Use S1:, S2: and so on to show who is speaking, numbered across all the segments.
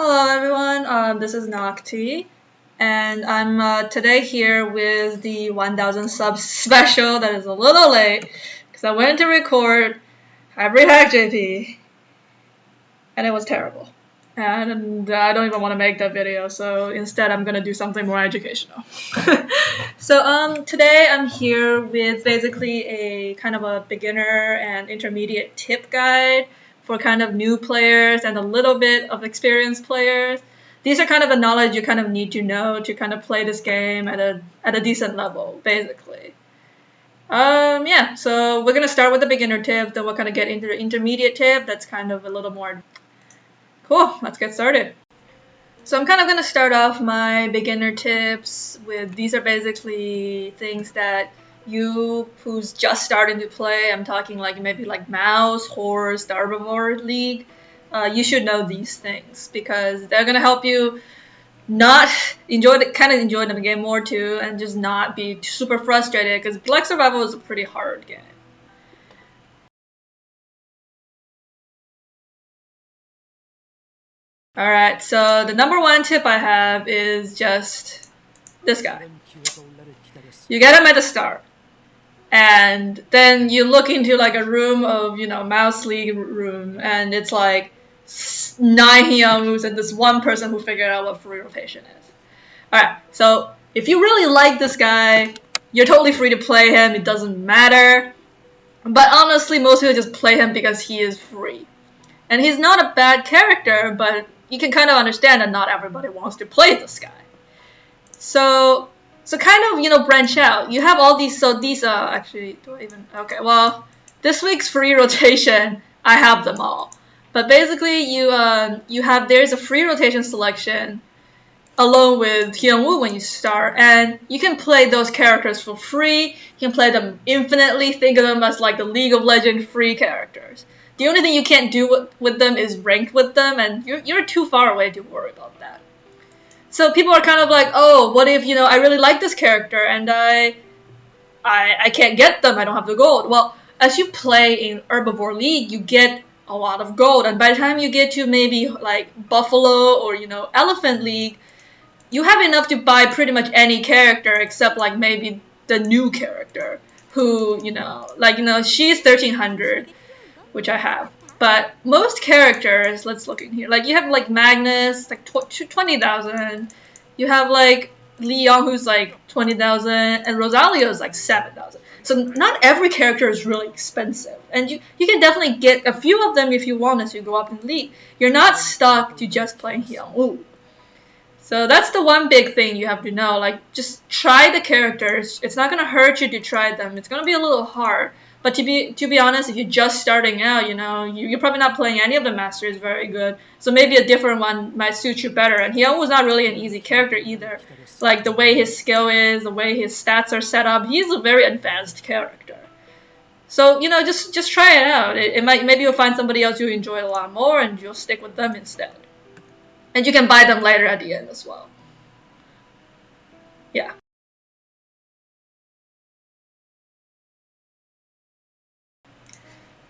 S1: Hello everyone, this is Nakti, and I'm today here with the 1000 subs special that is a little late because I went to record Hybrid Hack JP and it was terrible. And I don't even want to make that video, so instead I'm gonna do something more educational. So today I'm here with basically a kind of a beginner and intermediate tip guide for kind of new players and a little bit of experienced players. These are kind of the knowledge you kind of need to know to kind of play this game at a decent level, basically. Yeah, so we're gonna start with the beginner tip, then we'll kind of get into the intermediate tip. That's kind of a little more cool. Let's get started. So I'm kind of gonna start off my beginner tips with these are basically things that you who's just starting to play, I'm talking like maybe like mouse, horse, the herbivore league, you should know these things because they're gonna help you not enjoy the game more too, and just not be super frustrated because Black Survival is a pretty hard game. Alright, so the number one tip I have is just this guy. You get him at the start. And then you look into like a room of, Mouse League room, and it's like 9 Hyunwoos and this one person who figured out what free rotation is. Alright, so if you really like this guy, you're totally free to play him, it doesn't matter. But honestly, most people just play him because he is free. And he's not a bad character, but you can kind of understand that not everybody wants to play this guy. So kind of, branch out. You have all these, so these are actually, do I even, okay, well, this week's free rotation, I have them all. But basically, there's a free rotation selection along with Hyunwoo when you start, and you can play those characters for free, you can play them infinitely, think of them as like the League of Legends free characters. The only thing you can't do with them is rank with them, and you're too far away to worry about that. So people are kind of like, oh, what if, I really like this character and I can't get them, I don't have the gold. Well, as you play in Herbivore League, you get a lot of gold, and by the time you get to maybe like Buffalo or, Elephant League, you have enough to buy pretty much any character except like maybe the new character who, she's 1300, which I have. But most characters, let's look in here. Like you have like Magnus, like 20,000. You have like Leon, who's like 20,000, and Rosalio is like 7,000. So not every character is really expensive, and you can definitely get a few of them if you want as you go up in the league. You're not stuck to just playing Hyunwoo. So that's the one big thing you have to know. Like just try the characters. It's not gonna hurt you to try them. It's gonna be a little hard. But to be honest, if you're just starting out, you're probably not playing any of the masters very good. So maybe a different one might suit you better. And Hyun was not really an easy character either. Like the way his skill is, the way his stats are set up, he's a very advanced character. So just try it out. Maybe you'll find somebody else you enjoy a lot more, and you'll stick with them instead. And you can buy them later at the end as well. Yeah.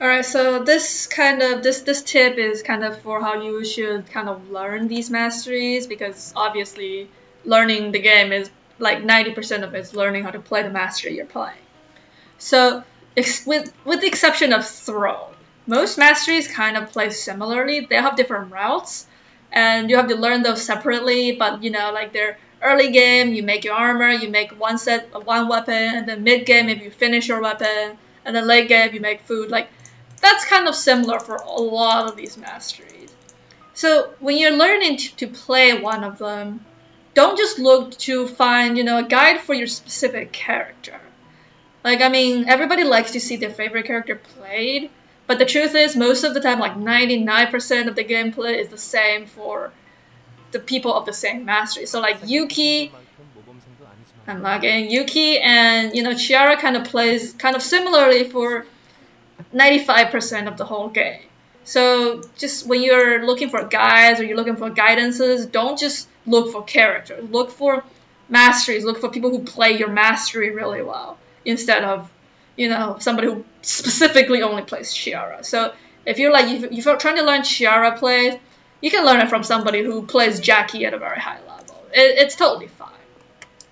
S1: Alright, so this tip is kind of for how you should kind of learn these masteries, because obviously learning the game is like 90% of it is learning how to play the mastery you're playing. So with the exception of throw, most masteries kind of play similarly. They have different routes, and you have to learn those separately, but like they're early game, you make your armor, you make one weapon, and then mid game maybe you finish your weapon, and then late game you make food. Like that's kind of similar for a lot of these masteries. So when you're learning to play one of them, don't just look to find, a guide for your specific character. Like, I mean, everybody likes to see their favorite character played, but the truth is, most of the time, like 99% of the gameplay is the same for the people of the same mastery. So like Yuki, I'm not getting Yuki, and Chiara kind of plays kind of similarly for 95% of the whole game. So just when you're looking for guides or you're looking for guidances, don't just look for characters. Look for masteries. Look for people who play your mastery really well instead of, somebody who specifically only plays Chiara. So if you're trying to learn Chiara play, you can learn it from somebody who plays Jackie at a very high level. It's totally fine.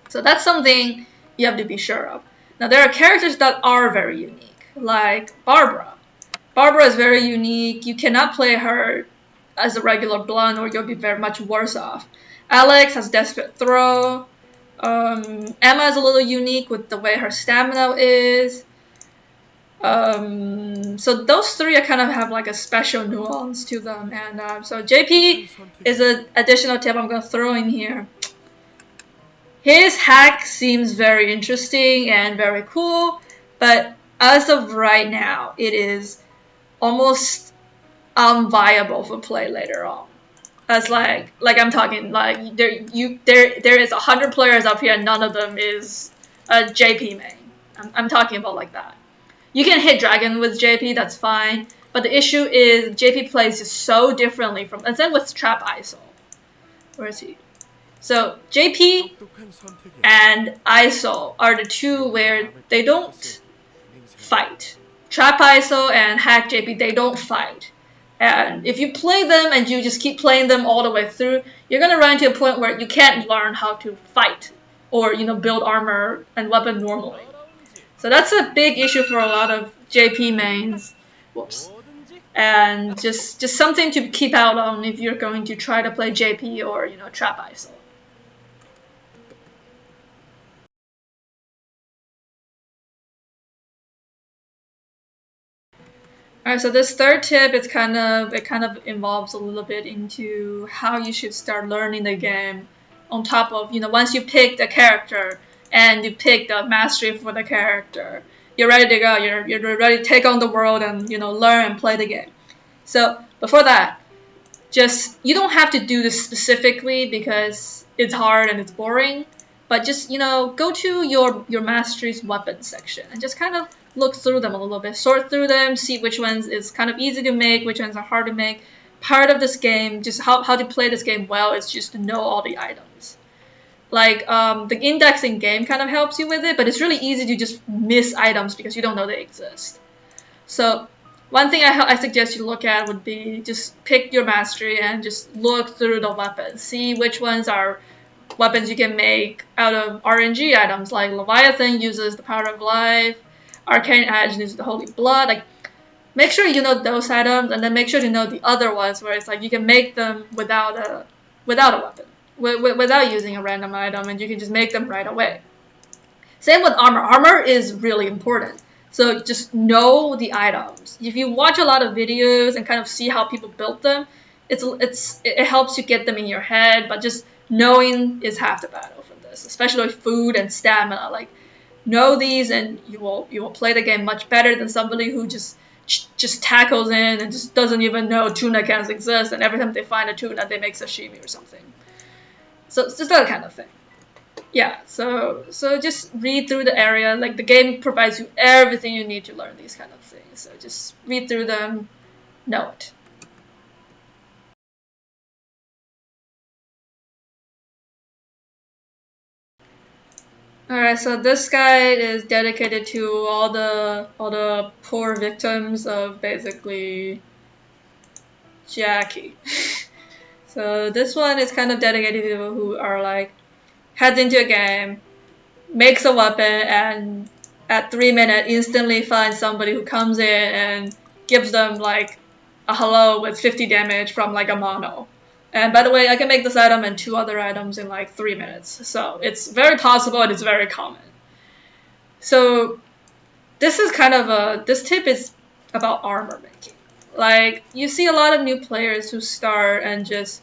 S1: So that's something you have to be sure of. Now there are characters that are very unique, like Barbara. Barbara is very unique. You cannot play her as a regular blunt or you'll be very much worse off. Alex has Desperate Throw. Emma is a little unique with the way her stamina is. So those three I kind of have like a special nuance to them. And so JP is an additional tip I'm going to throw in here. His hack seems very interesting and very cool, but as of right now, it is almost unviable for play later on. As like I'm talking like there is 100 players up here and none of them is a JP main. I'm talking about like that. You can hit dragon with JP, that's fine, but the issue is JP plays just so differently from, and then with trap ISO. Where is he? So JP and ISO are the two where they don't fight. Trap ISO and hack JP, they don't fight. And if you play them and you just keep playing them all the way through, you're gonna run to a point where you can't learn how to fight or build armor and weapon normally. So that's a big issue for a lot of JP mains. Whoops. And just something to keep out on if you're going to try to play JP or trap ISO. Alright, so this third tip, it kind of involves a little bit into how you should start learning the game. On top of once you pick the character and you pick the mastery for the character, you're ready to go. You're ready to take on the world and learn and play the game. So before that, you don't have to do this specifically because it's hard and it's boring. But just go to your mastery's weapon section and just kind of look through them a little bit, sort through them, see which ones is kind of easy to make, which ones are hard to make. Part of this game, just how to play this game well, is just to know all the items. Like the indexing game kind of helps you with it, but it's really easy to just miss items because you don't know they exist. So one thing I suggest you look at would be just pick your mastery and just look through the weapons, see which ones are weapons you can make out of RNG items. Like Leviathan uses the Power of Life, Arcane Edge uses the Holy Blood. Like, make sure you know those items, and then make sure to know the other ones where it's like you can make them without a weapon, without using a random item, and you can just make them right away. Same with armor. Armor is really important. So just know the items. If you watch a lot of videos and kind of see how people build them, it helps you get them in your head, but just knowing is half the battle for this, especially with food and stamina. Like, know these and you will play the game much better than somebody who just tackles in and just doesn't even know tuna cans exist, and every time they find a tuna they make sashimi or something. So it's just that kind of thing. Yeah, so just read through the area. Like, the game provides you everything you need to learn these kind of things. So just read through them, know it. Alright, so this guide is dedicated to all the poor victims of basically Jackie. So this one is kind of dedicated to people who are like, heads into a game, makes a weapon, and at 3 minutes instantly finds somebody who comes in and gives them like a hello with 50 damage from like a mono. And by the way, I can make this item and 2 other items in like 3 minutes. So it's very possible and it's very common. So this is kind of this tip is about armor making. Like, you see a lot of new players who start and just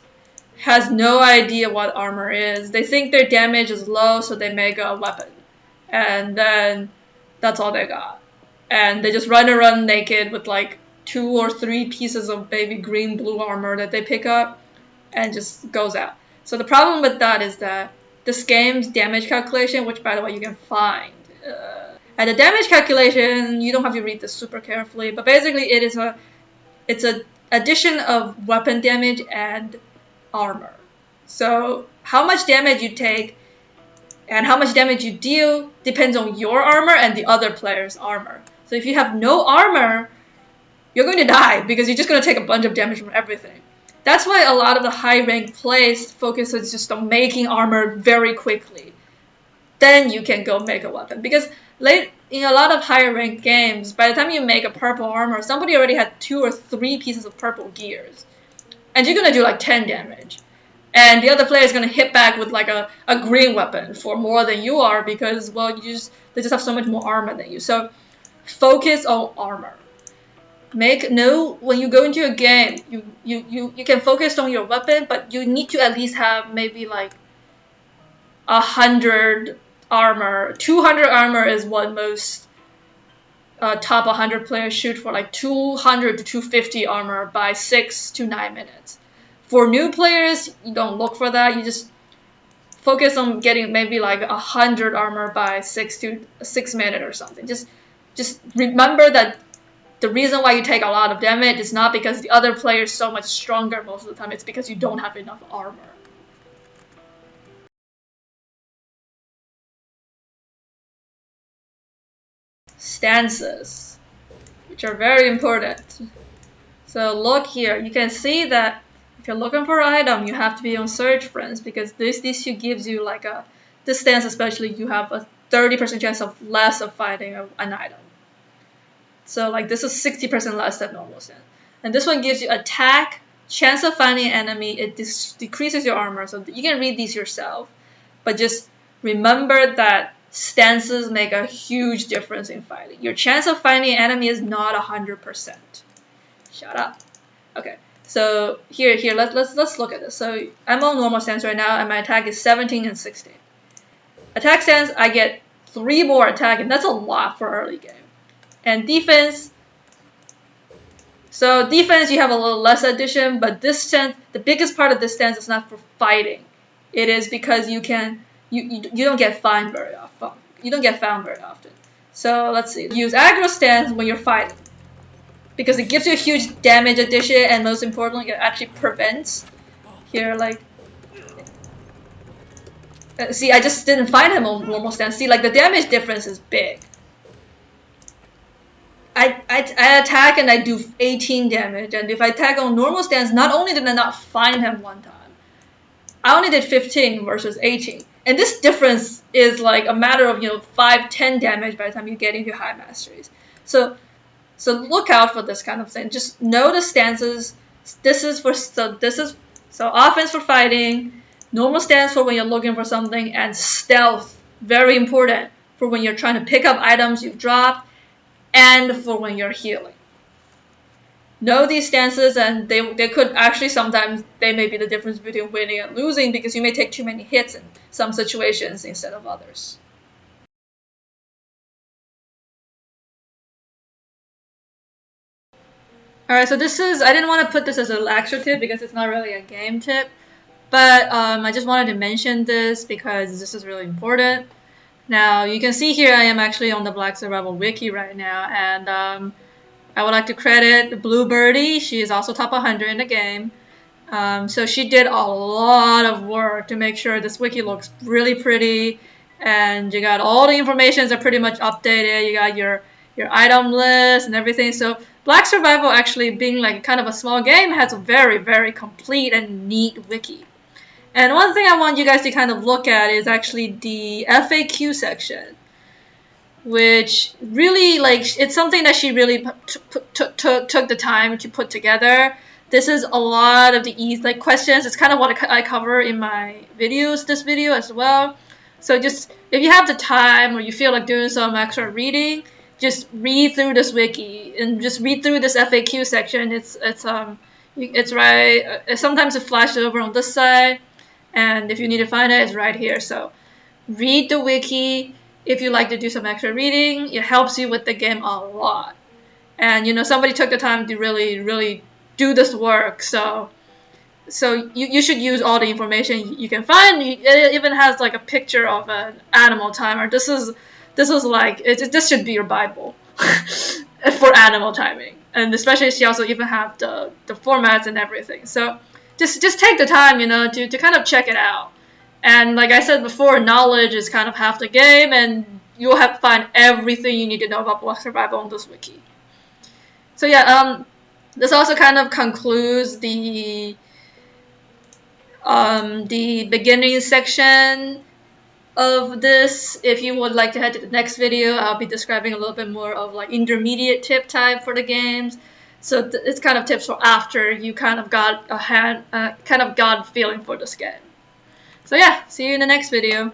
S1: has no idea what armor is. They think their damage is low, so they make a weapon. And then that's all they got. And they just run around naked with like 2 or 3 pieces of baby green blue armor that they pick up and just goes out. So the problem with that is that this game's damage calculation, which by the way you can find, and the damage calculation, you don't have to read this super carefully, but basically it's a addition of weapon damage and armor. So how much damage you take and how much damage you deal depends on your armor and the other player's armor. So if you have no armor, you're going to die because you're just going to take a bunch of damage from everything. That's why a lot of the high-ranked players focuses just on making armor very quickly. Then you can go make a weapon. Because in a lot of higher-ranked games, by the time you make a purple armor, somebody already had 2 or 3 pieces of purple gears. And you're going to do like 10 damage. And the other player is going to hit back with like a green weapon for more than you are because, well, they just have so much more armor than you. So focus on armor. When you go into a game, you can focus on your weapon, but you need to at least have maybe like 100 armor. 200 armor is what most top 100 players shoot for, like 200 to 250 armor by 6 to 9 minutes. For new players, you don't look for that. You just focus on getting maybe like 100 armor by 6 minutes or something. Just remember that the reason why you take a lot of damage is not because the other player is so much stronger most of the time. It's because you don't have enough armor. Stances, which are very important. So look here. You can see that if you're looking for an item, you have to be on search, friends, because this gives you like this stance especially, you have a 30% chance of less of finding an item. So like this is 60% less than normal stance. And this one gives you attack, chance of finding an enemy, it decreases your armor. So you can read these yourself. But just remember that stances make a huge difference in fighting. Your chance of finding an enemy is not 100%. Shut up. Okay. So here, let's look at this. So I'm on normal stance right now, and my attack is 17 and 16. Attack stance, I get 3 more attack, and that's a lot for early game. And defense, so defense you have a little less addition, but this stance, the biggest part of this stance is not for fighting. It is because you don't get found very often. You don't get found very often. So let's see. Use aggro stance when you're fighting, because it gives you a huge damage addition, and most importantly, it actually prevents. Here, like, see, I just didn't find him on normal stance. See, like the damage difference is big. I attack and I do 18 damage, and if I attack on normal stance, not only did I not find him one time, I only did 15 versus 18. And this difference is like a matter of 5-10 damage by the time you get into high masteries. So look out for this kind of thing. Just know the stances. So offense for fighting, normal stance for when you're looking for something, and stealth, very important for when you're trying to pick up items you've dropped, and for when you're healing. Know these stances, and they could actually sometimes they may be the difference between winning and losing, because you may take too many hits in some situations instead of others. Alright, so I didn't want to put this as a lecture tip because it's not really a game tip, but I just wanted to mention this because this is really important. Now, you can see here I am actually on the Black Survival Wiki right now, and I would like to credit Blue Birdie. She is also top 100 in the game. So she did a lot of work to make sure this wiki looks really pretty, and you got all the information are pretty much updated. You got your item list and everything. So Black Survival, actually being like kind of a small game, has a very, very complete and neat wiki. And one thing I want you guys to kind of look at is actually the FAQ section, which really, like, it's something that she really took the time to put together. This is a lot of the questions. It's kind of what I cover in my videos, this video as well. So just, if you have the time or you feel like doing some extra reading, just read through this wiki and just read through this FAQ section. It's right. Sometimes it flashes over on this side, and if you need to find it, it's right here. So read the wiki. If you like to do some extra reading, it helps you with the game a lot. And somebody took the time to really, really do this work. So you should use all the information you can find. It even has like a picture of an animal timer. This should be your Bible for animal timing. And especially she also even have the formats and everything. So just take the time, to kind of check it out. And like I said before, knowledge is kind of half the game, and you'll have to find everything you need to know about Black Survival on this wiki. So yeah, this also kind of concludes the the beginning section of this. If you would like to head to the next video, I'll be describing a little bit more of like intermediate tip type for the games. So it's kind of tips for after you kind of got a feeling for this game. So yeah, see you in the next video.